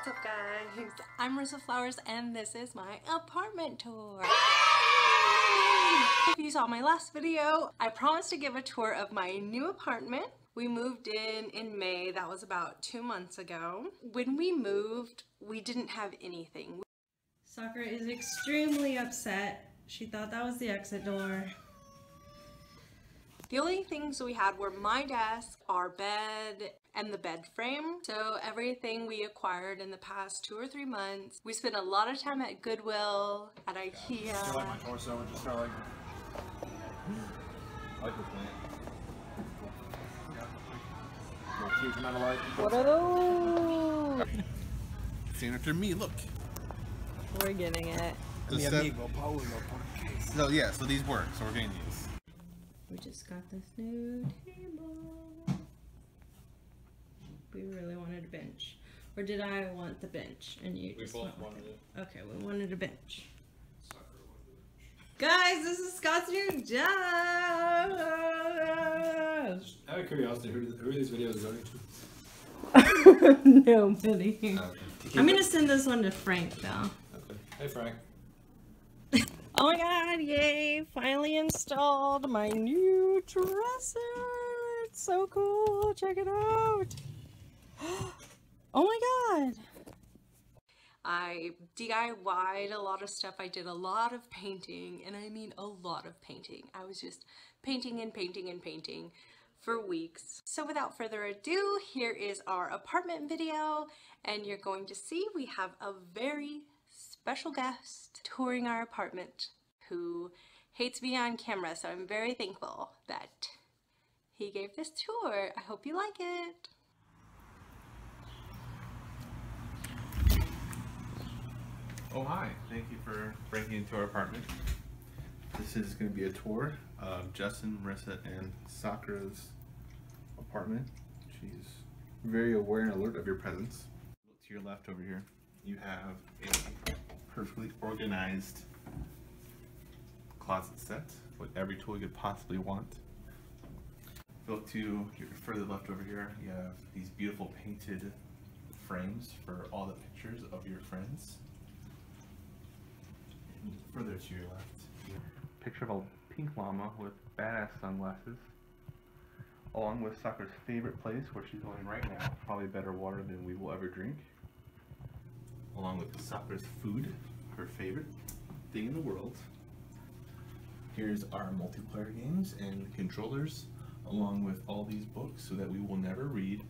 What's up guys? I'm Marissa Flowers and this is my apartment tour. If you saw my last video, I promised to give a tour of my new apartment. We moved in May. That was about 2 months ago. When we moved, we didn't have anything. Sakura is extremely upset. She thought that was the exit door. The only things we had were my desk, our bed, and the bed frame. So everything we acquired in the past 2 or 3 months. We spent a lot of time at Goodwill, at IKEA. I like my torso and just kind of like the plant. Yeah. Huge amount of light. What are those? Stand after me, look. We're getting it. So yeah, so these work, so we're getting these. We just got this new table. We really wanted a bench. Or did I want the bench and you just both wanted it? Okay, we wanted a bench. Guys, this is Scott's new job! Out of curiosity, who are these videos going to? Nobody. I'm gonna send this one to Frank though. Okay. Hey Frank. Oh my god, yay! Finally installed my new dresser! It's so cool! Check it out! Oh my god! I DIY'd a lot of stuff. I did a lot of painting, and I mean a lot of painting. I was just painting and painting and painting for weeks. So without further ado, here is our apartment video, and you're going to see we have a very special guest touring our apartment who hates being on camera, so I'm very thankful that he gave this tour. I hope you like it. Oh hi, thank you for breaking into our apartment. This is going to be a tour of Justin, Marissa, and Sakura's apartment. She's very aware and alert of your presence. Look to your left over here. You have a perfectly organized closet set with every tool you could possibly want. If you look to your further left over here, you have these beautiful painted frames for all the pictures of your friends. And further to your left, you have a picture of a pink llama with badass sunglasses, along with Sakura's favorite place where she's going right now, probably better water than we will ever drink, along with Sakura's food, her favorite thing in the world. Here's our multiplayer games and controllers, along with all these books so that we will never read,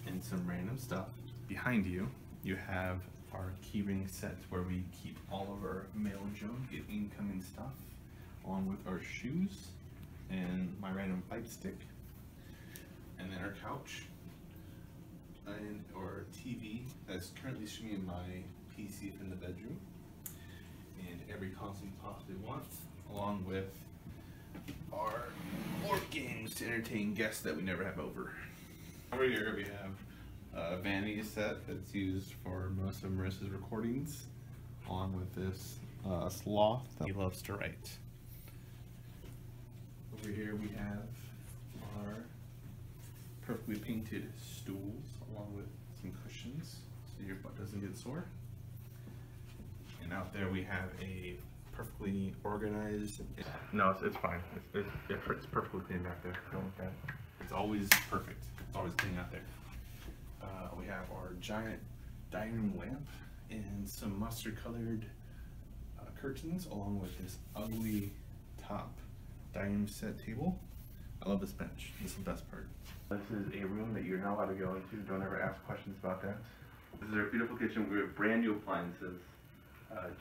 and some random stuff. Behind you, you have our keyring set where we keep all of our mail and junk and incoming stuff, along with our shoes and my random pipe stick, and then our couch and our TV that's currently streaming my PC in the bedroom, and every console you possibly want, along with our board games to entertain guests that we never have over. Over here we have a vanity set that's used for most of Marissa's recordings, along with this sloth that he loves to write. Over here we have our perfectly painted stools, along with some cushions so your butt doesn't get sore. And out there we have a perfectly organized... No, it's fine. It's perfectly clean back there. Don't look at it. It's always perfect. It's always clean out there. We have our giant dining room lamp and some mustard-colored curtains, along with this ugly top dining room set table. I love this bench. This is the best part. This is a room that you're not allowed to go into. Don't ever ask questions about that. This is our beautiful kitchen. We have brand new appliances,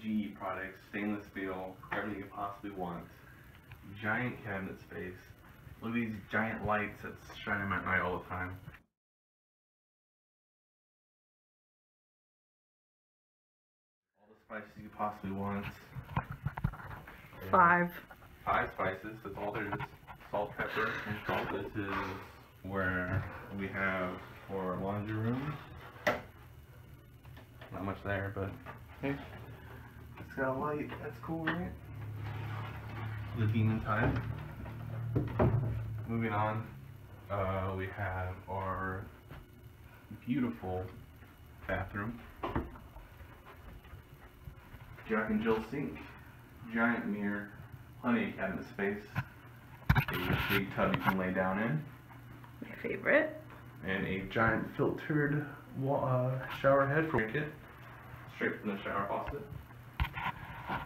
GE products, stainless steel, everything you possibly want. Giant cabinet space. Look at these giant lights that's shining at night all the time. All the spices you possibly want. Five spices, that's all there is. Salt, pepper, and salt. This is where we have for laundry room. Not much there, but hey, it's got a light. That's cool, right? The demon time. Moving on, we have our beautiful bathroom. Jack and Jill sink. Giant mirror. Plenty of cabinet space. A big tub you can lay down in. My favorite. And a giant filtered shower head for it. Straight from the shower faucet.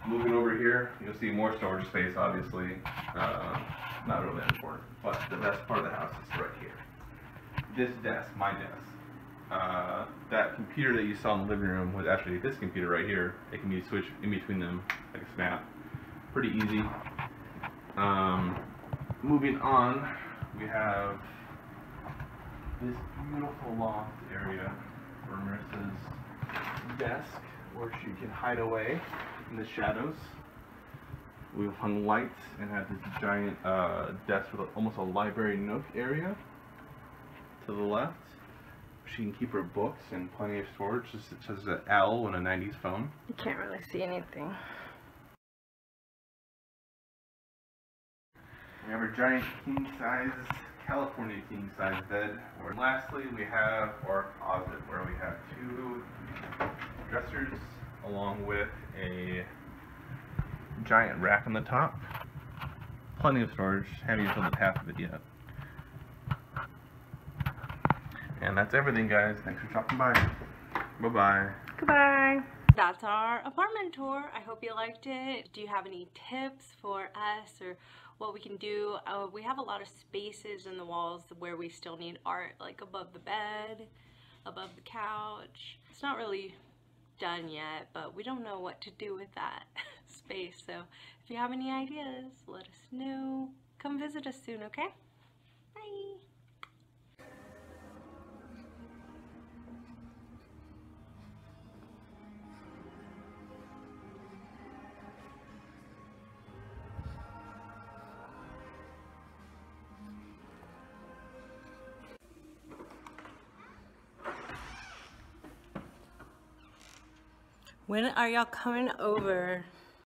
Moving over here, you'll see more storage space, obviously. Not really that important, but the best part of the house is right here. This desk, my desk. That computer that you saw in the living room was actually this computer right here. It can be switched in between them like a snap. Pretty easy. Moving on, we have this beautiful loft area for Marissa's desk, where she can hide away in the shadows. We've hung lights and have this giant desk with almost a library nook area to the left. She can keep her books and plenty of storage, just such as an owl and a 90s phone. You can't really see anything. We have our giant king-size, California king-size bed. And lastly, we have our closet, where we have 2 dressers, along with a giant rack on the top. Plenty of storage, haven't even filled up half of it yet. And that's everything, guys. Thanks for stopping by. Bye-bye. Goodbye. That's our apartment tour. I hope you liked it. Do you have any tips for us or what we can do? We have a lot of spaces in the walls where we still need art, like above the bed, above the couch. It's not really done yet, but we don't know what to do with that space. So if you have any ideas, let us know. Come visit us soon, okay? Bye. When are y'all coming over?